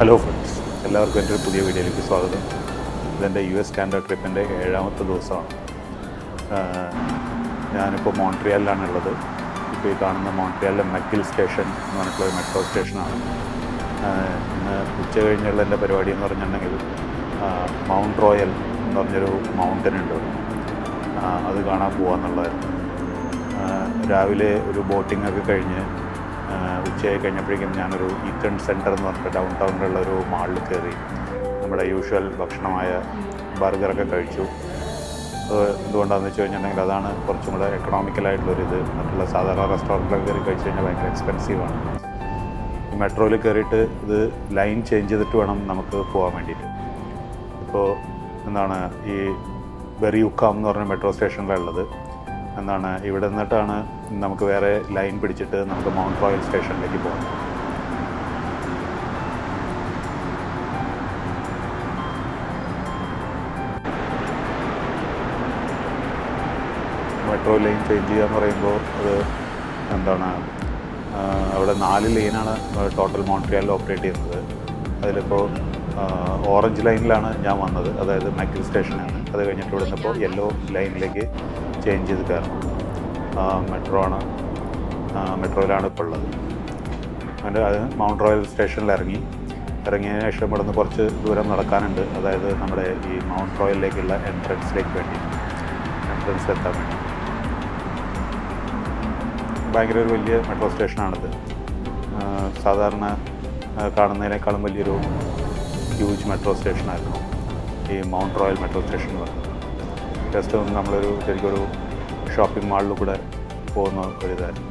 Hello friends, എല്ലാവർക്കും എൻ്റെ ഒരു പുതിയ വീഡിയോയിലേക്ക് സ്വാഗതം. ഇതെൻ്റെ US കാനഡ ട്രിപ്പിൻ്റെ 7ാമത്തെ ദിവസമാണ്. ഞാനിപ്പോൾ മോൺട്രിയലിലാണുള്ളത്. ഇപ്പോൾ ഈ കാണുന്ന മോൺട്രിയലിലെ മെക്കിൽ സ്റ്റേഷൻ എന്ന് പറഞ്ഞിട്ടുള്ള ഒരു മെട്രോ സ്റ്റേഷനാണ്. ഇന്ന് ഉച്ച കഴിഞ്ഞുള്ള എൻ്റെ പരിപാടി എന്ന് പറഞ്ഞിട്ടുണ്ടെങ്കിൽ മൗണ്ട് റോയൽ എന്ന് പറഞ്ഞൊരു മൗണ്ടൻ ഉണ്ട്, അത് കാണാൻ പോകാമെന്നുള്ളതായിരുന്നു. രാവിലെ ഒരു ബോട്ടിംഗ് ഒക്കെ കഴിഞ്ഞ് ഉച്ചയായി കഴിഞ്ഞപ്പോഴേക്കും ഞാനൊരു ഈസ്റ്റേൺ സെൻറ്റർ എന്ന് പറഞ്ഞിട്ട് ഡൗൺ ടൗണിലുള്ള ഒരു മാളിൽ കയറി നമ്മുടെ യൂഷ്വൽ ഭക്ഷണമായ ബർഗറൊക്കെ കഴിച്ചു. എന്തുകൊണ്ടാണെന്ന് വെച്ച് കഴിഞ്ഞിട്ടുണ്ടെങ്കിൽ അതാണ് കുറച്ചും കൂടെ എക്കണോമിക്കലായിട്ടുള്ളൊരിത്. മറ്റുള്ള സാധാരണ റെസ്റ്റോറൻറ്റിലൊക്കെ കയറി കഴിച്ച് കഴിഞ്ഞാൽ ഭയങ്കര എക്സ്പെൻസീവാണ്. ഈ മെട്രോയിൽ കയറിയിട്ട് ഇത് ലൈൻ ചേഞ്ച് ചെയ്തിട്ട് വേണം നമുക്ക് പോകാൻ വേണ്ടിയിട്ട്. ഇപ്പോൾ ഈ ബെറിയുക്കാം എന്ന് പറഞ്ഞ മെട്രോ സ്റ്റേഷനിലുള്ളത് ഇവിടെ നിന്നിട്ടാണ് നമുക്ക് വേറെ ലൈൻ പിടിച്ചിട്ട് നമുക്ക് മൗണ്ട് റോയൽ സ്റ്റേഷനിലേക്ക് പോകാം. മെട്രോ ലൈൻ ചേഞ്ച് ചെയ്യുക എന്ന് പറയുമ്പോൾ അത് അവിടെ 4 ലൈനാണ് ടോട്ടൽ മോൺട്രിയലിൽ ഓപ്പറേറ്റ് ചെയ്യുന്നത്. അതിലിപ്പോൾ ഓറഞ്ച് ലൈനിലാണ് ഞാൻ വന്നത്, അതായത് മെക്കിൽ സ്റ്റേഷനാണ്. അത് കഴിഞ്ഞിട്ട് ഇവിടെ നിന്നിപ്പോൾ യെല്ലോ ലൈനിലേക്ക് ചേഞ്ച് ചെയ്ത് കയറണം. മെട്രോയിലാണ് ഇപ്പോൾ ഉള്ളത്. അത് മൗണ്ട് റോയൽ സ്റ്റേഷനിൽ ഇറങ്ങിയതിന് ശേഷം ഇവിടെ നിന്ന് കുറച്ച് ദൂരം നടക്കാനുണ്ട്. അതായത് നമ്മുടെ ഈ മൗണ്ട് റോയലിലേക്കുള്ള എൻട്രൻസിലെത്താൻ വേണ്ടി ഭയങ്കര ഒരു വലിയ മെട്രോ സ്റ്റേഷനാണിത്. സാധാരണ കാണുന്നതിനേക്കാളും വലിയൊരു ഹ്യൂജ് മെട്രോ സ്റ്റേഷനായിരുന്നു ഈ മൗണ്ട് റോയൽ മെട്രോ സ്റ്റേഷൻ എന്ന് പറയുന്നത്. ജസ്റ്റ് നമ്മളൊരു ശരിക്കൊരു ഷോപ്പിംഗ് മാളിൽ കൂടെ പോകുന്ന ഒരിതായിരുന്നു.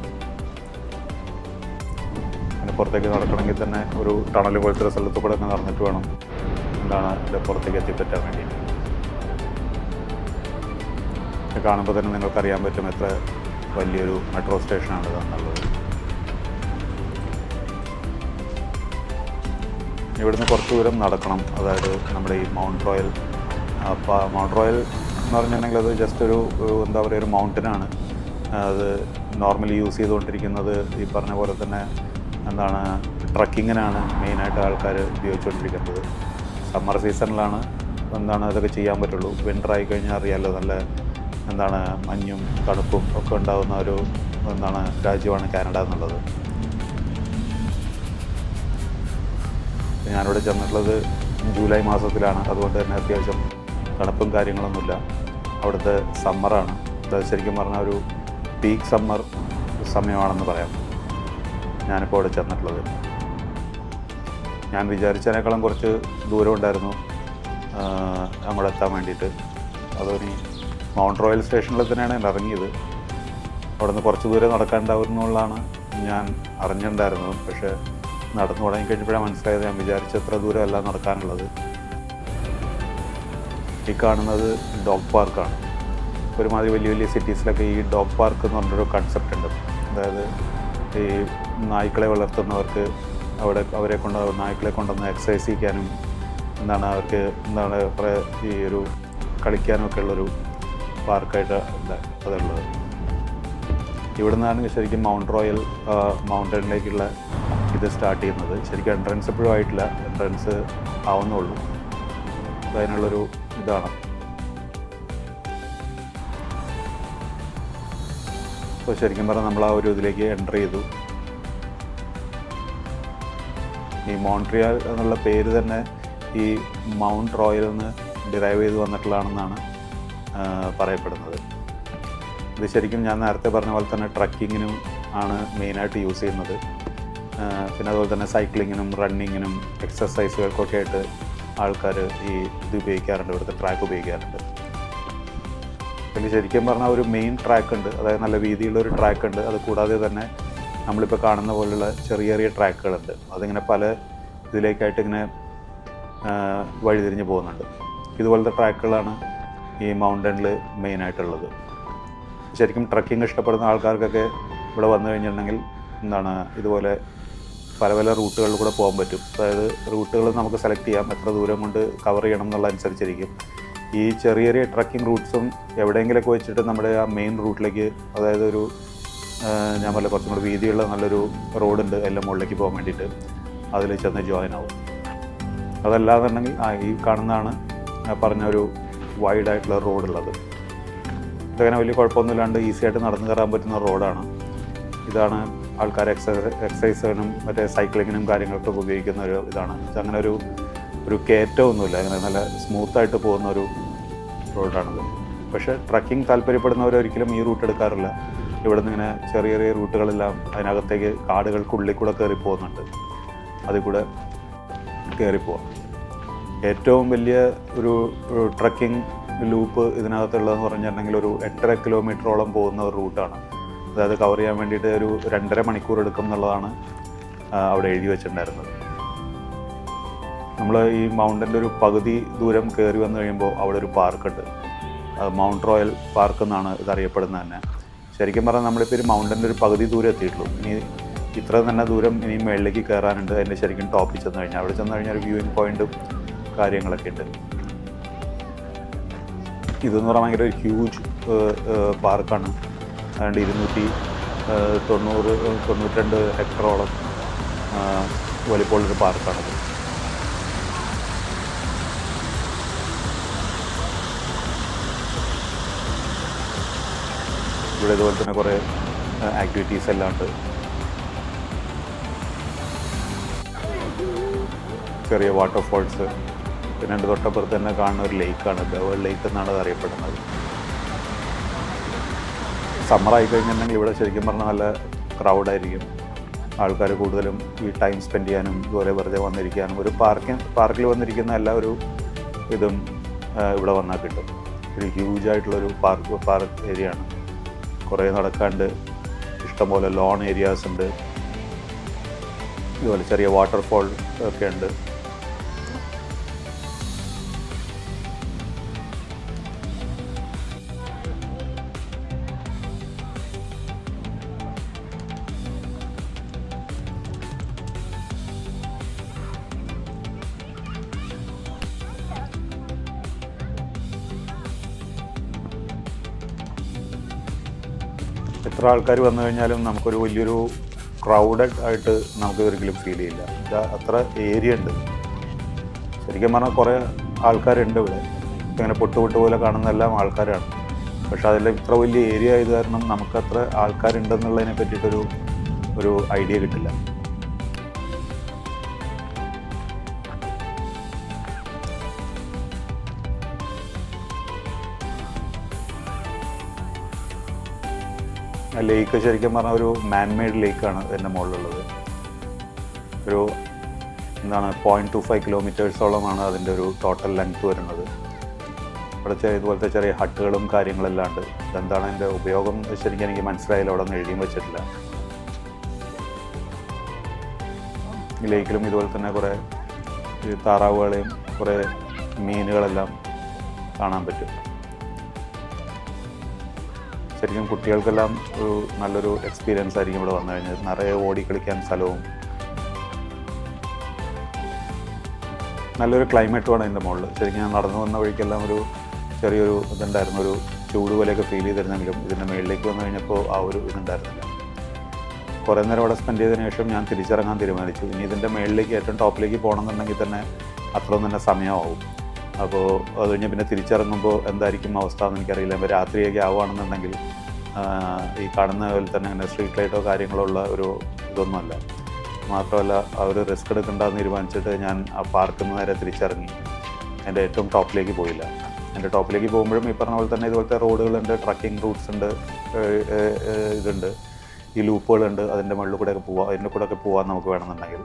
പിന്നെ പുറത്തേക്ക് നടക്കണമെങ്കിൽ തന്നെ ഒരു ടണൽ പോലത്തെ ഒരു സ്ഥലത്ത് കൂടെ ഒക്കെ നടന്നിട്ട് വേണം ഇതിൻ്റെ പുറത്തേക്ക് എത്തിപ്പറ്റാൻ വേണ്ടി. കാണുമ്പോൾ തന്നെ നിങ്ങൾക്കറിയാൻ പറ്റും എത്ര വലിയൊരു മെട്രോ സ്റ്റേഷനാണ് ഇതെന്നുള്ളത്. ഇവിടുന്ന് കുറച്ച് ദൂരം നടക്കണം. അതായത് നമ്മുടെ ഈ മൗണ്ട് റോയൽ എന്ന് പറഞ്ഞിട്ടുണ്ടെങ്കിൽ അത് ജസ്റ്റ് ഒരു മൗണ്ടനാണ്. അത് നോർമലി യൂസ് ചെയ്തുകൊണ്ടിരിക്കുന്നത് ഈ പറഞ്ഞ പോലെ തന്നെ ട്രക്കിങ്ങിനാണ് മെയിനായിട്ട് ആൾക്കാർ ഉപയോഗിച്ചുകൊണ്ടിരിക്കുന്നത്. സമ്മർ സീസണിലാണ് അതൊക്കെ ചെയ്യാൻ പറ്റുള്ളൂ. വിൻ്റർ ആയി കഴിഞ്ഞാൽ അറിയാമല്ലോ, നല്ല മഞ്ഞും തണുപ്പും ഒക്കെ ഉണ്ടാകുന്ന ഒരു രാജ്യമാണ് കാനഡ എന്നുള്ളത്. ഞാനിവിടെ ചെന്നിട്ടുള്ളത് ജൂലൈ മാസത്തിലാണ്. അതുകൊണ്ട് തന്നെ അത്യാവശ്യം തണുപ്പും കാര്യങ്ങളൊന്നുമില്ല. അവിടുത്തെ സമ്മറാണ്. അത് ശരിക്കും പറഞ്ഞാൽ ഒരു പീക്ക് സമ്മർ സമയമാണെന്ന് പറയാം ഞാനിപ്പോൾ അവിടെ ചെന്നിട്ടുള്ളത്. ഞാൻ വിചാരിച്ചതിനേക്കാളും കുറച്ച് ദൂരം ഉണ്ടായിരുന്നു അങ്ങോട്ട് എത്താൻ വേണ്ടിയിട്ട്. അതൊരു മൗണ്ട് റോയൽ സ്റ്റേഷനിൽ തന്നെയാണ് ഞാൻ ഇറങ്ങിയത്. അവിടെ നിന്ന് കുറച്ച് ദൂരം നടക്കാനുണ്ടാവുന്നുള്ളതാണ് ഞാൻ അറിഞ്ഞിട്ടുണ്ടായിരുന്നത്. പക്ഷേ നടന്നു തുടങ്ങിക്കഴിഞ്ഞപ്പോഴാണ് മനസ്സിലായത് ഞാൻ വിചാരിച്ചത്ര ദൂരമല്ല നടക്കാനുള്ളത്. ഈ കാണുന്നത് ഡോഗ് പാർക്കാണ്. ഒരുമാതിരി വലിയ വലിയ സിറ്റീസിലൊക്കെ ഈ ഡോഗ് പാർക്ക് എന്ന് പറഞ്ഞൊരു കൺസെപ്റ്റ് ഉണ്ട്. അതായത് ഈ നായ്ക്കളെ വളർത്തുന്നവർക്ക് നായ്ക്കളെ കൊണ്ടുവന്ന് എക്സസൈസ് ചെയ്യാനും അവർക്ക് കുറേ ഈ ഒരു കളിക്കാനൊക്കെ ഉള്ളൊരു പാർക്കായിട്ട് അതുള്ളത്. ഇവിടെ നിന്നാണ് ശരിക്കും മൗണ്ട് റോയൽ മൗണ്ടനിലേക്കുള്ള ഇത് സ്റ്റാർട്ട് ചെയ്യുന്നത്. ശരിക്കും എൻട്രൻസ് എപ്പോഴും ആയിട്ടില്ല, എൻട്രൻസ് ആവുന്നുള്ളൂ. അതിനുള്ളൊരു ഇതാണ്. അപ്പോൾ ശരിക്കും പറഞ്ഞാൽ നമ്മൾ ആ ഒരു ഇതിലേക്ക് എൻ്റർ ചെയ്തു. ഈ മോൺട്രിയൽ എന്നുള്ള പേര് തന്നെ ഈ മൗണ്ട് റോയൽ നിന്ന് ഡിറൈവ് ചെയ്ത് വന്നിട്ടുള്ളതാണെന്നാണ് പറയപ്പെടുന്നത്. ഇത് ശരിക്കും ഞാൻ നേരത്തെ പറഞ്ഞ പോലെ തന്നെ ട്രക്കിങ്ങിനും ആണ് മെയിനായിട്ട് യൂസ് ചെയ്യുന്നത്. പിന്നെ അതുപോലെ തന്നെ സൈക്ലിങ്ങിനും റണ്ണിങ്ങിനും എക്സസൈസുകൾക്കൊക്കെ ആയിട്ട് ആൾക്കാർ ഈ ഇത് ഉപയോഗിക്കാറുണ്ട്, ഇവിടുത്തെ ട്രാക്ക് ഉപയോഗിക്കാറുണ്ട്. പിന്നെ ശരിക്കും പറഞ്ഞാൽ ഒരു മെയിൻ ട്രാക്ക് ഉണ്ട്, അതായത് നല്ല വീതിയുള്ളൊരു ട്രാക്ക് ഉണ്ട്. അത് കൂടാതെ തന്നെ നമ്മളിപ്പോൾ കാണുന്ന പോലുള്ള ചെറിയ ചെറിയ ട്രാക്കുകളുണ്ട്. അതിങ്ങനെ പല ഇതിലേക്കായിട്ട് ഇങ്ങനെ വഴിതിരിഞ്ഞ് പോകുന്നുണ്ട്. ഇതുപോലത്തെ ട്രാക്കുകളാണ് ഈ മൗണ്ടനിൽ മെയിനായിട്ടുള്ളത്. ശരിക്കും ട്രക്കിംഗ് ഇഷ്ടപ്പെടുന്ന ആൾക്കാർക്കൊക്കെ ഇവിടെ വന്നു കഴിഞ്ഞിട്ടുണ്ടെങ്കിൽ ഇതുപോലെ പല പല റൂട്ടുകളിൽ കൂടെ പോകാൻ പറ്റും. അതായത് റൂട്ടുകൾ നമുക്ക് സെലക്ട് ചെയ്യാം, എത്ര ദൂരം കൊണ്ട് കവർ ചെയ്യണം എന്നുള്ള അനുസരിച്ചിരിക്കും. ഈ ചെറിയ ചെറിയ ട്രക്കിംഗ് റൂട്ട്സും എവിടെയെങ്കിലുമൊക്കെ വെച്ചിട്ട് നമ്മുടെ ആ മെയിൻ റൂട്ടിലേക്ക്, അതായത് ഞാൻ കുറച്ചും കൂടി വീതിയുള്ള നല്ലൊരു റോഡുണ്ട് എല്ലാം മുകളിലേക്ക് പോകാൻ വേണ്ടിയിട്ട്, അതിൽ ചെന്ന് ജോയിൻ ആവും. അതല്ലാന്നുണ്ടെങ്കിൽ ഈ കാണുന്നതാണ് പറഞ്ഞ ഒരു വൈഡായിട്ടുള്ള റോഡുള്ളത്. ഇതങ്ങനെ വലിയ കുഴപ്പമൊന്നുമില്ലാണ്ട് ഈസി ആയിട്ട് നടന്നു കയറാൻ പറ്റുന്ന റോഡാണ്. ഇതാണ് ആൾക്കാർ എക്സസൈസിനും മറ്റേ സൈക്ലിങ്ങിനും കാര്യങ്ങൾക്കൊക്കെ ഉപയോഗിക്കുന്ന ഒരു ഇതാണ്. അങ്ങനെ ഒരു കയറ്റമൊന്നുമില്ല, അങ്ങനെ നല്ല സ്മൂത്തായിട്ട് പോകുന്ന ഒരു റോഡാണിത്. പക്ഷേ ട്രക്കിംഗ് താല്പര്യപ്പെടുന്നവരൊരിക്കലും ഈ റൂട്ട് എടുക്കാറില്ല. ഇവിടെ നിന്ന് ഇങ്ങനെ ചെറിയ ചെറിയ റൂട്ടുകളെല്ലാം അതിനകത്തേക്ക് കാടുകൾക്കുള്ളിൽ കൂടെ കയറി പോകുന്നുണ്ട്. അതിൽ കൂടെ കയറിപ്പോവാം. ഏറ്റവും വലിയ ഒരു ട്രക്കിംഗ് ലൂപ്പ് ഇതിനകത്തുള്ളതെന്ന് പറഞ്ഞിട്ടുണ്ടെങ്കിൽ ഒരു 8.5 കിലോമീറ്ററോളം പോകുന്ന ഒരു റൂട്ടാണ്. അതായത് കവർ ചെയ്യാൻ വേണ്ടിയിട്ട് ഒരു 2.5 മണിക്കൂർ എടുക്കും എന്നുള്ളതാണ് അവിടെ എഴുതി വെച്ചിട്ടുണ്ടായിരുന്നത്. നമ്മൾ ഈ മൗണ്ടൻ്റെ ഒരു പകുതി ദൂരം കയറി വന്നു കഴിയുമ്പോൾ അവിടെ ഒരു പാർക്കുണ്ട്. മൗണ്ട് റോയൽ പാർക്ക് എന്നാണ് ഇതറിയപ്പെടുന്നത് തന്നെ. ശരിക്കും പറഞ്ഞാൽ നമ്മളിപ്പോൾ ഒരു മൗണ്ടൻ്റെ ഒരു പകുതി ദൂരം എത്തിയിട്ടുള്ളൂ. ഇനി ഇത്ര തന്നെ ദൂരം ഇനി മുകളിലേക്ക് കയറാനുണ്ട്. അതിൻ്റെ ശരിക്കും ടോപ്പിൽ ചെന്ന് കഴിഞ്ഞാൽ അവിടെ ചെന്ന് കഴിഞ്ഞാൽ ഒരു വ്യൂയിങ് പോയിൻറ്റും കാര്യങ്ങളൊക്കെ ഉണ്ട്. ഇതെന്ന് പറഞ്ഞാൽ ഭയങ്കര ഒരു ഹ്യൂജ് പാർക്കാണ്. അതുകൊണ്ട് 292 ഹെക്ടറോളം വലിപ്പമുള്ളൊരു പാർക്കാണത്. ഇവിടെ ഇതുപോലെ തന്നെ കുറേ ആക്ടിവിറ്റീസ് എല്ലാം ഉണ്ട്. ചെറിയ വാട്ടർഫോൾസ്, പിന്നെ എൻ്റെ തൊട്ടപ്പുറത്ത് തന്നെ കാണുന്ന ഒരു ലേക്കാണ്, ബെവേൾ ലേക്ക് എന്നാണ് അത് അറിയപ്പെടുന്നത്. സമ്മറായി കഴിഞ്ഞിട്ടുണ്ടെങ്കിൽ ഇവിടെ ശരിക്കും പറഞ്ഞാൽ നല്ല ക്രൗഡായിരിക്കും. ആൾക്കാർ കൂടുതലും ഈ ടൈം സ്പെൻഡ് ചെയ്യാനും ഇതുപോലെ വെറുതെ വന്നിരിക്കാനും ഒരു പാർക്കിൽ വന്നിരിക്കുന്ന എല്ലാ ഒരു ഇതും ഇവിടെ വന്നാൽ കിട്ടും. ഒരു ഹ്യൂജായിട്ടുള്ളൊരു പാർക്ക് ഏരിയ ആണ്. കുറേ നടക്കാണ്ട്, ഇഷ്ടംപോലെ ലോൺ ഏരിയാസ് ഉണ്ട്, ഇതുപോലെ ചെറിയ വാട്ടർഫോൾ ഒക്കെ ഉണ്ട്. എത്ര ആൾക്കാർ വന്നു കഴിഞ്ഞാലും നമുക്കൊരു വലിയൊരു ക്രൗഡഡ് ആയിട്ട് നമുക്ക് ഒരിക്കലും ഫീൽ ചെയ്യില്ല. അത്ര ഏരിയ ഉണ്ട്. ശരിക്കും പറഞ്ഞാൽ കുറേ ആൾക്കാരുണ്ട് ഇവിടെ. ഇങ്ങനെ പൊട്ടുപൊട്ട് പോലെ കാണുന്ന എല്ലാം ആൾക്കാരാണ്. പക്ഷെ അതിൽ ഇത്ര വലിയ ഏരിയ ആയത് കാരണം നമുക്കത്ര ആൾക്കാരുണ്ടെന്നുള്ളതിനെ പറ്റിയിട്ടൊരു ഐഡിയ കിട്ടില്ല. ലേക്ക് ശരിക്കും പറഞ്ഞാൽ ഒരു മാൻമെയ്ഡ് ലേക്കാണ് ഇതിൻ്റെ മുകളിലുള്ളത്. ഒരു 0.25 കിലോമീറ്റേഴ്സോളമാണ് അതിൻ്റെ ഒരു ടോട്ടൽ ലെങ്ത് വരുന്നത്. അവിടെ ഇതുപോലത്തെ ചെറിയ ഹട്ടുകളും കാര്യങ്ങളെല്ലാം ഉണ്ട്. ഇതെന്താണ് അതിൻ്റെ ഉപയോഗം ശരിക്കും എനിക്ക് മനസ്സിലായില്ല, അവിടെ ഒന്നും എഴുതിയും വെച്ചിട്ടില്ല. ഈ ലേക്കിലും ഇതുപോലെ തന്നെ കുറേ താറാവുകളെയും കുറേ മീനുകളെല്ലാം കാണാൻ പറ്റും. ശരിക്കും കുട്ടികൾക്കെല്ലാം ഒരു നല്ലൊരു എക്സ്പീരിയൻസ് ആയിരിക്കും ഇവിടെ വന്നു കഴിഞ്ഞാൽ. നിറയെ ഓടി കളിക്കാൻ സ്ഥലവും നല്ലൊരു ക്ലൈമറ്റുമാണ് അതിൻ്റെ മുകളിൽ. ശരിക്കും ഞാൻ നടന്നു വന്ന വഴിക്കെല്ലാം ഒരു ചെറിയൊരു ഇതുണ്ടായിരുന്നു, ഒരു ചൂട് പോലെയൊക്കെ ഫീൽ ചെയ്തിരുന്നെങ്കിലും ഇതിൻ്റെ മുകളിലേക്ക് വന്നു കഴിഞ്ഞപ്പോൾ ആ ഒരു ഇതുണ്ടായിരുന്നില്ല. കുറേ നേരം അവിടെ സ്പെൻഡ് ചെയ്തതിനു ശേഷം ഞാൻ തിരിച്ചിറങ്ങാൻ തീരുമാനിച്ചു. ഇനി ഇതിൻ്റെ മുകളിലേക്ക് ഏറ്റവും ടോപ്പിലേക്ക് പോകണമെന്നുണ്ടെങ്കിൽ തന്നെ അത്രയും തന്നെ സമയമാവും. അപ്പോൾ അത് കഴിഞ്ഞ് പിന്നെ തിരിച്ചിറങ്ങുമ്പോൾ എന്തായിരിക്കും അവസ്ഥ എന്ന് എനിക്കറിയില്ല. ഇപ്പോൾ രാത്രിയൊക്കെ ആവുകയാണെന്നുണ്ടെങ്കിൽ ഈ കാണുന്ന പോലെ തന്നെ അങ്ങനെ സ്ട്രീറ്റ് ലൈറ്റോ കാര്യങ്ങളോ ഉള്ള ഒരു ഇതൊന്നുമല്ല. മാത്രമല്ല ആ ഒരു റിസ്ക് എടുക്കണ്ടെന്ന് തീരുമാനിച്ചിട്ട് ഞാൻ ആ പാർക്കിൽ നിന്ന് നേരെ തിരിച്ചിറങ്ങി. എൻ്റെ ഏറ്റവും ടോപ്പിലേക്ക് പോയില്ല. എൻ്റെ ടോപ്പിലേക്ക് പോകുമ്പോഴും ഈ പറഞ്ഞ പോലെ തന്നെ ഇതുപോലത്തെ റോഡുകളുണ്ട്, ട്രക്കിംഗ് റൂട്ട്സ് ഉണ്ട്, ഇതുണ്ട്, ഈ ലൂപ്പുകളുണ്ട്. അതിൻ്റെ മുകളിൽ കൂടെയൊക്കെ പോവാം, അതിൻ്റെ കൂടെയൊക്കെ പോകാൻ നമുക്ക് വേണമെന്നുണ്ടെങ്കിൽ.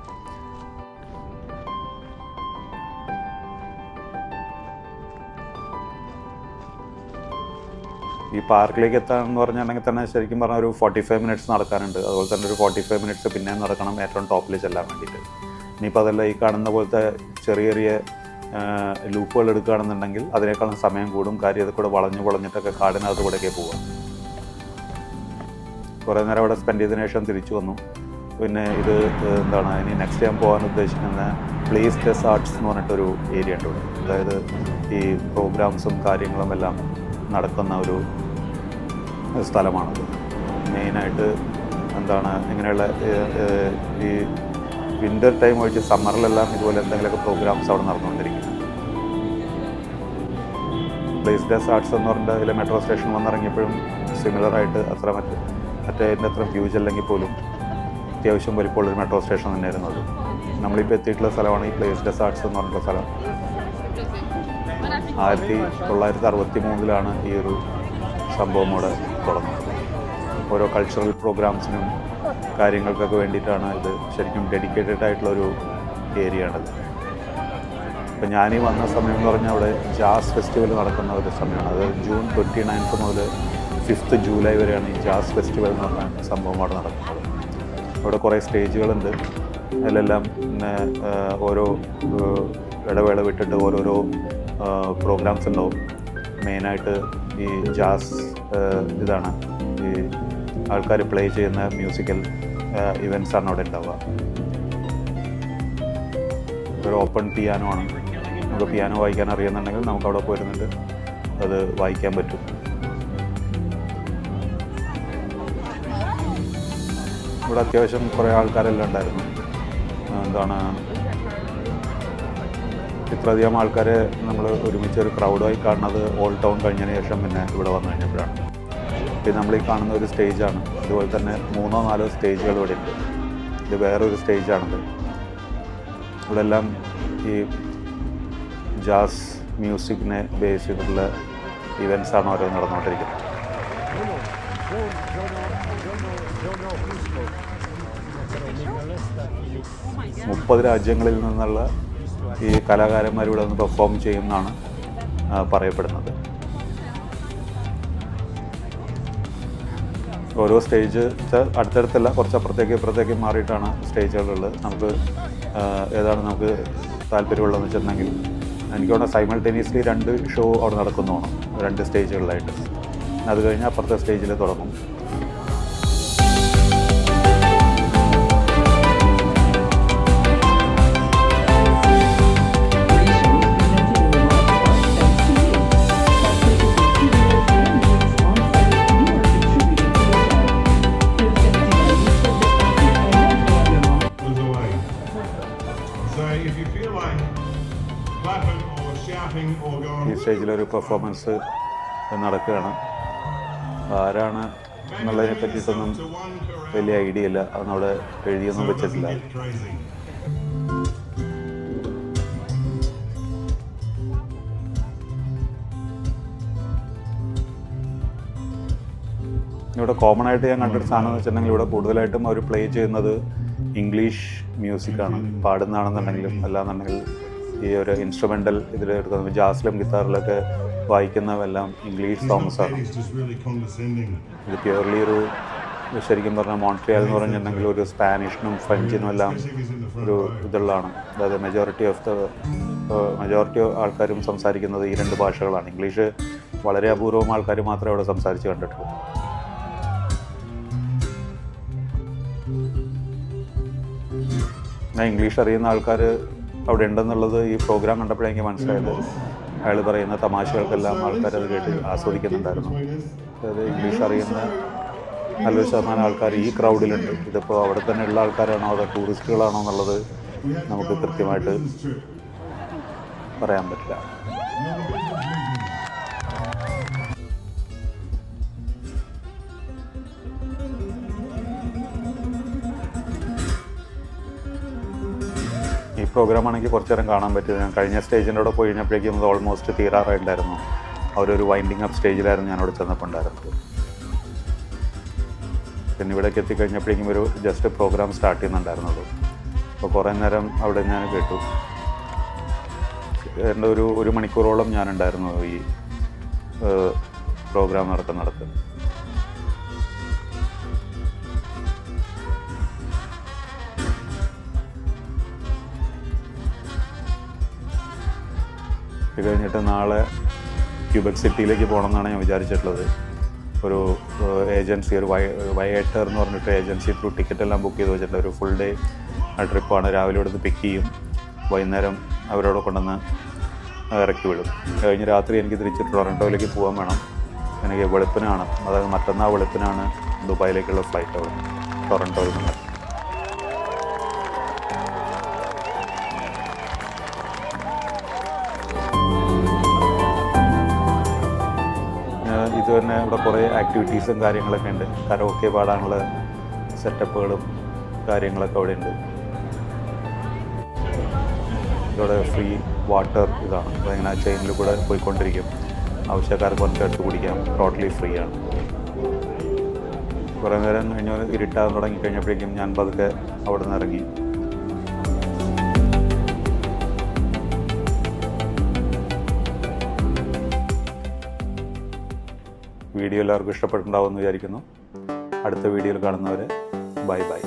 ഈ പാർക്കിലേക്ക് എത്താമെന്ന് പറഞ്ഞിട്ടുണ്ടെങ്കിൽ തന്നെ ശരിക്കും പറഞ്ഞാൽ ഒരു 45 മിനിറ്റ്സ് നടക്കാനുണ്ട്. അതുപോലെ തന്നെ ഒരു 45 മിനിറ്റ്സ് പിന്നെയും നടക്കണം ഏറ്റവും ടോപ്പിൽ ചെല്ലാൻ വേണ്ടിയിട്ട്. ഇനിയിപ്പോൾ അതല്ല, ഈ കാണുന്ന പോലത്തെ ചെറിയ ചെറിയ ലൂപ്പുകൾ എടുക്കുകയാണെന്നുണ്ടെങ്കിൽ അതിനേക്കാളും സമയം കൂടും. കാര്യം അത് കൂടെ വളഞ്ഞിട്ടൊക്കെ കാടിനകത്ത് കൂടെയൊക്കെ പോവാം. കുറേ നേരം അവിടെ സ്പെൻഡ് ചെയ്തതിനു ശേഷം തിരിച്ചു വന്നു. പിന്നെ ഇത് ഇനി നെക്സ്റ്റ് ഞാൻ പോകാൻ ഉദ്ദേശിക്കുന്ന പ്ലേസ് ഡെസ് ആർട്സ് എന്ന് പറഞ്ഞിട്ടൊരു ഏരിയ ഉണ്ട് ഇവിടെ. അതായത് ഈ പ്രോഗ്രാംസും കാര്യങ്ങളും എല്ലാം നടക്കുന്ന ഒരു സ്ഥലമാണത്. മെയിനായിട്ട് ഇങ്ങനെയുള്ള ഈ വിൻ്റർ ടൈം ഒഴിച്ച് സമ്മറിലെല്ലാം ഇതുപോലെ എന്തെങ്കിലുമൊക്കെ പ്രോഗ്രാംസ് അവിടെ നടന്നുകൊണ്ടിരിക്കുന്നത്. പ്ലേസ് ഡെസ് ആർട്സ് എന്ന് പറഞ്ഞിട്ട് അതിലെ മെട്രോ സ്റ്റേഷൻ വന്നിറങ്ങിയപ്പോഴും സിമിലറായിട്ട് മറ്റേതിൻ്റെ അത്ര ഹ്യൂജ് അല്ലെങ്കിൽ പോലും അത്യാവശ്യം വലിപ്പമുള്ളൊരു മെട്രോ സ്റ്റേഷൻ തന്നെയായിരുന്നു അത്. നമ്മളിപ്പോൾ എത്തിയിട്ടുള്ള സ്ഥലമാണ് ഈ പ്ലേസ് ഡെസ് ആർട്സ് എന്ന് പറഞ്ഞിട്ടുള്ള സ്ഥലം. 1963 ഈ ഒരു സംഭവം ഇവിടെ തുടങ്ങുന്നത്. ഓരോ കൾച്ചറൽ പ്രോഗ്രാംസിനും കാര്യങ്ങൾക്കൊക്കെ വേണ്ടിയിട്ടാണ് ഇത് ശരിക്കും ഡെഡിക്കേറ്റഡ് ആയിട്ടുള്ളൊരു ഏരിയ ആണിത്. ഇപ്പം ഞാനീ വന്ന സമയം എന്ന് പറഞ്ഞാൽ അവിടെ ജാസ് ഫെസ്റ്റിവൽ നടക്കുന്ന ഒരു സമയമാണ്. അത് ജൂൺ 29 മുതൽ 5 ജൂലൈ വരെയാണ് ഈ ജാസ് ഫെസ്റ്റിവൽ എന്ന് പറഞ്ഞ സംഭവം അവിടെ നടക്കുന്നത്. അവിടെ കുറേ സ്റ്റേജുകളുണ്ട്. അതിലെല്ലാം പിന്നെ ഓരോ ഇടവേള വിട്ടിട്ട് ഓരോരോ പ്രോഗ്രാംസ് ഉണ്ടാവും. മെയിനായിട്ട് ഈ ജാസ് ഇതാണ് ഈ ആൾക്കാർ പ്ലേ ചെയ്യുന്ന മ്യൂസിക്കൽ ഇവൻറ്റ്സാണ് അവിടെ ഉണ്ടാവുക. ഒരു ഓപ്പൺ പിയാനോ ആണ്. നമുക്ക് പിയാനോ വായിക്കാൻ അറിയുന്നുണ്ടെങ്കിൽ നമുക്ക് അവിടെ പോയിരുന്നിട്ട് അത് വായിക്കാൻ പറ്റും. ഇവിടെ അത്യാവശ്യം കുറേ ആൾക്കാരെല്ലാം ഉണ്ടായിരുന്നു. എന്താണ് ഇത്രയധികം ആൾക്കാരെ നമ്മൾ ഒരുമിച്ച് ഒരു ക്രൗഡായി കാണുന്നത് ഓൾഡ് ടൗൺ കഴിഞ്ഞതിന് ശേഷം പിന്നെ ഇവിടെ വന്നു കഴിഞ്ഞപ്പോഴാണ്. ഇത് നമ്മൾ ഈ കാണുന്ന ഒരു സ്റ്റേജാണ്. അതുപോലെ തന്നെ 3-4 സ്റ്റേജുകൾ ഇവിടെ ഉണ്ട്. ഇത് വേറൊരു സ്റ്റേജാണിത്. ഇവിടെ എല്ലാം ഈ ജാസ് മ്യൂസിക്കിനെ ബേസ് ചെയ്തിട്ടുള്ള ഇവൻറ്റ്സാണ് ഓരോ നടന്നുകൊണ്ടിരിക്കുന്നത്. 30 രാജ്യങ്ങളിൽ നിന്നുള്ള ഈ കലാകാരന്മാർ ഇവിടെ നിന്ന് പെർഫോം ചെയ്യുമെന്നാണ് പറയപ്പെടുന്നത്. ഓരോ സ്റ്റേജ് അടുത്തടുത്തല്ല, കുറച്ച് അപ്പുറത്തേക്ക് മാറിയിട്ടാണ് സ്റ്റേജുകളുള്ളത്. നമുക്ക് ഏതാണ് നമുക്ക് താല്പര്യമുള്ളതെന്ന് വെച്ചിട്ടുണ്ടെങ്കിൽ എനിക്കവിടെ സൈമൾട്ടേനിയസ്ലി 2 ഷോ അവിടെ നടക്കുന്നതാണ്, 2 സ്റ്റേജുകളിലായിട്ട്. അത് കഴിഞ്ഞ് അപ്പുറത്തെ സ്റ്റേജിൽ തുടങ്ങും. ഈ സ്റ്റേജിലൊരു പെർഫോമൻസ് നടക്കുകയാണ്. ആരാണ് എന്നുള്ളതിനെ പറ്റിയിട്ടൊന്നും വലിയ ഐഡിയ ഇല്ല. അതൊന്നും അവിടെ എഴുതിയൊന്നും വെച്ചിട്ടില്ല. ഇവിടെ കോമൺ ആയിട്ട് ഞാൻ കണ്ടൊരു സാധനം എന്ന് വെച്ചിട്ടുണ്ടെങ്കിൽ ഇവിടെ കൂടുതലായിട്ടും അവർ പ്ലേ ചെയ്യുന്നത് ഇംഗ്ലീഷ് മ്യൂസിക്കാണ്. പാടുന്നതാണെന്നുണ്ടെങ്കിലും അല്ലാന്നുണ്ടെങ്കിൽ ഈ ഒരു ഇൻസ്ട്രുമെൻ്റൽ ഇതിൽ എടുക്കുന്നത് ജാസിലും ഗിത്താറിലൊക്കെ വായിക്കുന്നതെല്ലാം ഇംഗ്ലീഷ് സോങ്സാണ്. ഇത് പ്യുവർലി ഒരു ശരിക്കും പറഞ്ഞാൽ മോൺട്രിയൽ എന്ന് പറഞ്ഞിട്ടുണ്ടെങ്കിൽ ഒരു സ്പാനിഷിനും ഫ്രഞ്ചിനും എല്ലാം ഒരു ഇതുള്ളതാണ്. അതായത് മെജോറിറ്റി ആൾക്കാരും സംസാരിക്കുന്നത് ഈ 2 ഭാഷകളാണ്. ഇംഗ്ലീഷ് വളരെ അപൂർവം ആൾക്കാർ മാത്രമേ അവിടെ സംസാരിച്ച് കണ്ടിട്ടുള്ളൂ. ഞാൻ ഇംഗ്ലീഷ് അറിയുന്ന ആൾക്കാർ അവിടെ ഉണ്ടെന്നുള്ളത് ഈ പ്രോഗ്രാം കണ്ടപ്പോഴേ എനിക്ക് മനസ്സിലായത്. അയാൾ പറയുന്ന തമാശകൾക്കെല്ലാം ആൾക്കാരത് കേട്ട് ആസ്വദിക്കുന്നുണ്ടായിരുന്നു. അതായത് ഇംഗ്ലീഷ് അറിയുന്ന നല്ലൊരു ശതമാനം ആൾക്കാർ ഈ ക്രൗഡിലുണ്ട്. ഇതിപ്പോൾ അവിടെ തന്നെ ഉള്ള ആൾക്കാരാണോ അതോ ടൂറിസ്റ്റുകളാണോ എന്നുള്ളത് നമുക്ക് കൃത്യമായിട്ട് പറയാൻ പറ്റില്ല. ഈ പ്രോഗ്രാം ആണെങ്കിൽ കുറച്ച് നേരം കാണാൻ പറ്റും. ഞാൻ കഴിഞ്ഞ സ്റ്റേജിൻ്റെ അവിടെ പോയി കഴിഞ്ഞപ്പോഴേക്കും അത് ഓൾമോസ്റ്റ് തീരാറായിട്ടുണ്ടായിരുന്നു. അവരൊരു വൈൻഡിങ് അപ്പ് സ്റ്റേജിലായിരുന്നു ഞാനവിടെ ചെന്നപ്പോൾ ഉണ്ടായിരുന്നത്. പിന്നെ ഇവിടേക്ക് എത്തിക്കഴിഞ്ഞപ്പോഴേക്കും ഒരു ജസ്റ്റ് പ്രോഗ്രാം സ്റ്റാർട്ട് ചെയ്യുന്നുണ്ടായിരുന്നുള്ളൂ. അപ്പോൾ കുറേ നേരം അവിടെ ഞാൻ കേട്ടു. എൻ്റെ ഒരു മണിക്കൂറോളം ഞാനുണ്ടായിരുന്നു ഈ പ്രോഗ്രാം നടക്കുന്നിടത്ത്. ഇത് കഴിഞ്ഞിട്ട് നാളെ ക്യൂബെക് സിറ്റിയിലേക്ക് പോകണം എന്നാണ് ഞാൻ വിചാരിച്ചിട്ടുള്ളത്. ഒരു ഏജൻസി, ഒരു വൈറ്റർ എന്ന് പറഞ്ഞിട്ട് ഏജൻസി ത്രൂ ടിക്കറ്റ് എല്ലാം ബുക്ക് ചെയ്ത് വെച്ചിട്ടുണ്ട്. ഒരു ഫുൾ ഡേ ട്രിപ്പാണ്. രാവിലെ ഇവിടുന്ന് പിക്ക് ചെയ്യും, വൈകുന്നേരം അവരോട് കൊണ്ടുവന്ന് ഇറക്കി വിടും. കഴിഞ്ഞ് രാത്രി എനിക്ക് തിരിച്ച് ടൊറൻറ്റോയിലേക്ക് പോകാൻ വേണം. എനിക്ക് വെളുപ്പിനാണ്, അതായത് മറ്റന്നാൾ വെളുപ്പിനാണ് ദുബായിലേക്കുള്ള ഫ്ലൈറ്റ് അവിടെ ടൊറൻറ്റോയിൽ നിന്ന്. സമയത്ത് തന്നെ ഇവിടെ കുറേ ആക്ടിവിറ്റീസും കാര്യങ്ങളൊക്കെ ഉണ്ട്. കരോക്കെ പാടാനുള്ള സെറ്റപ്പുകളും കാര്യങ്ങളൊക്കെ അവിടെ ഉണ്ട്. ഇവിടെ ഫ്രീ വാട്ടർ ഇതാണ്, അതിങ്ങനെ ചെയിനിൽ കൂടെ പോയിക്കൊണ്ടിരിക്കും. ആവശ്യക്കാർക്ക് വന്നിട്ട് എടുത്ത് കുടിക്കാം. ടോട്ടലി ഫ്രീ ആണ്. കുറേ നേരം കഴിഞ്ഞാൽ ഇരുട്ടാകാൻ തുടങ്ങിക്കഴിഞ്ഞപ്പോഴേക്കും ഞാൻ പതുക്കെ അവിടെ നിന്ന് ഇറങ്ങി. വീഡിയോ എല്ലാവർക്കും ഇഷ്ടപ്പെട്ടിട്ടുണ്ടാവുമെന്ന് വിചാരിക്കുന്നു. അടുത്ത വീഡിയോയിൽ കാണുന്നവരെ ബൈ ബൈ.